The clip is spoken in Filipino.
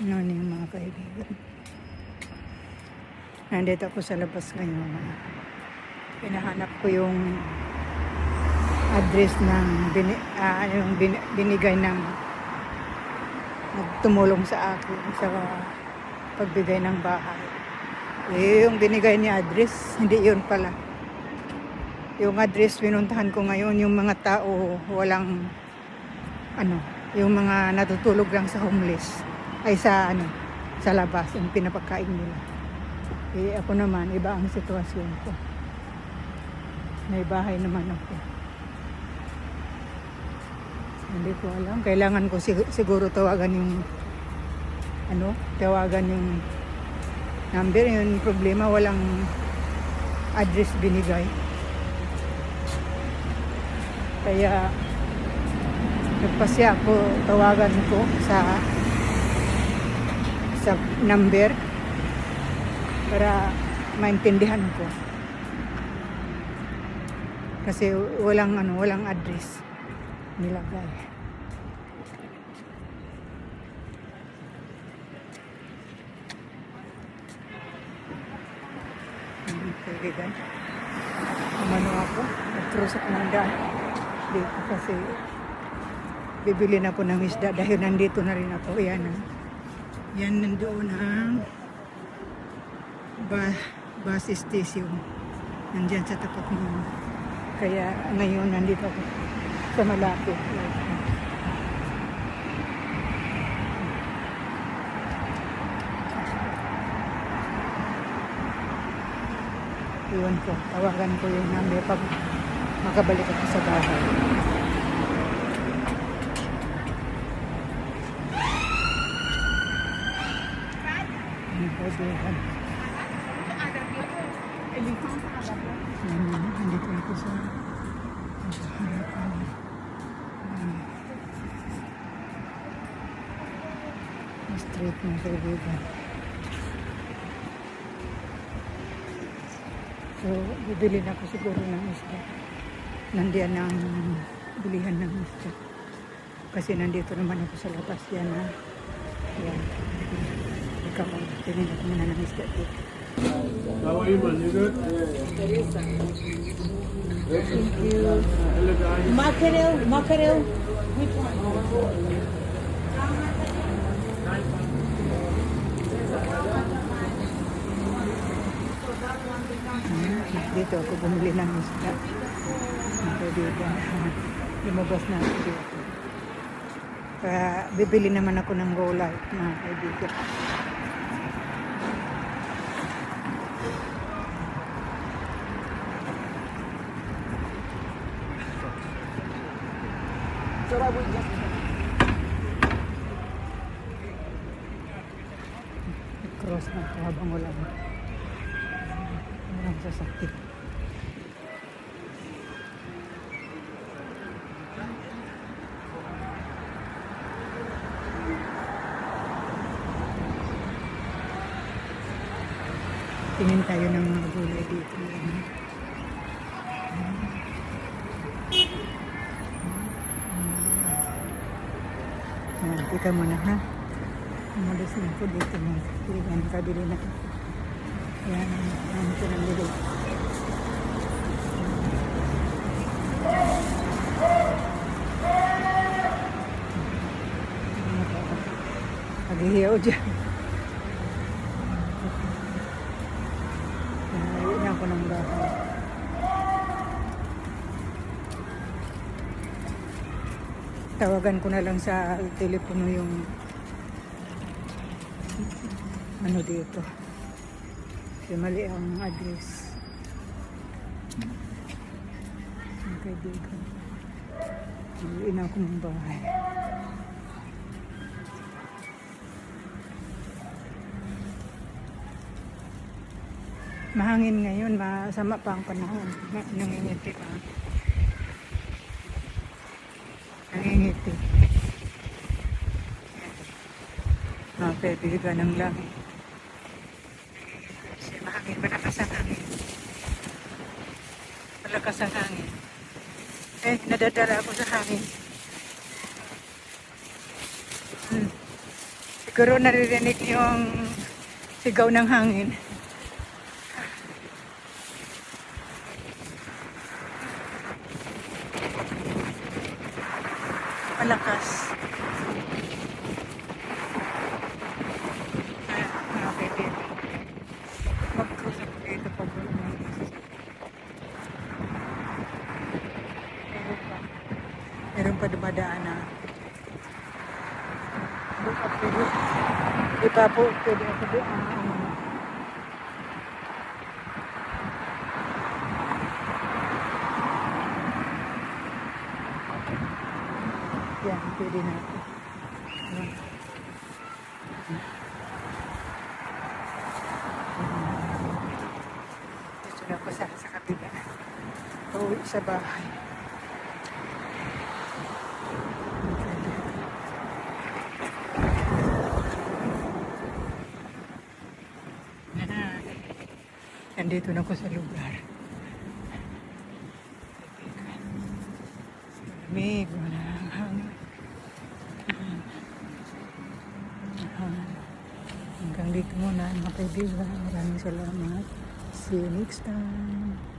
Noon yung mga kaibigan. Nandito ako sa labas ngayon. Hinahanap ko yung address ng binigay ng nagtumulong sa akin sa pagbigay ng bahay. Yung binigay niya address, hindi yun pala. Yung address pinuntahan ko ngayon, yung mga tao walang yung mga natutulog lang sa homeless ay sa labas yung pinapakain nila. Ako naman iba ang sitwasyon ko. May bahay naman ako. Hindi ko alam, kailangan ko siguro tawagan yung number. Yung problema, walang address binigay. Kaya nagpasya ako, tawagan ko sa number para maintindihan ko. Kasi walang address nilagay. Kaibigan, ako, nag-cross ako ng daan dito kasi bibili na po ng isda dahil nandito na rin ako. Yan nandoon ang bus station, nandyan sa tapat mo. Kaya ngayon nandito ako sa malapit. Iwan ko, tawagan ko yung number pag makabalik ako sa bahay. Nandito ako sa harapan. Street ng kaibigan. So, bibili na ako siguro ng isda. Nandiyan ang bilihan ng isda. Kasi nandito naman ako sa labas. Yan. Ikaw, tingin ako muna ng isda dito. How are you, man? You good? Thank you. Hello, guys. Mackerel. Which one? Dito ako bumili ng isda. Lumabas na ako dito. Kaya bibili naman ako ng Go Light, mga kaibigan. Cross na ito habang walang sasakit. Tingin tayo ng mga gulay dito. Tika mo na, ha? Umalis na ako dito. Yan, kabili na. Yan, ang ito ng bili. Pag-ihiyaw dyan. Ayun ako ng bahay. Tawagan ko na lang sa telepono yung dito. Kasi mali ang address. Ang kaibigan. Ayun ako ng bahay. Mahangin ngayon, masama pa ang panahon. Nangingiti pa. Nangingiti. Kaibigan ng langit. Kasi mahangin, malakas ang hangin. Malakas ang hangin. Nadadala ako sa hangin. Siguro naririnig niyo yung sigaw ng hangin. Malakas. Okay, okay. Mag-cruise ako dito pag meron pa dumadaan na. Di pa po pwede ako doon. Yan, pwede na ako. Ayan. Gusto na ko sa kapila. Pauwi sa bahay. Nandito na ko sa lugar. Malamig, wala ang hangin. Hanggang dito muna mga kaibigan. Maraming salamat. See you next time.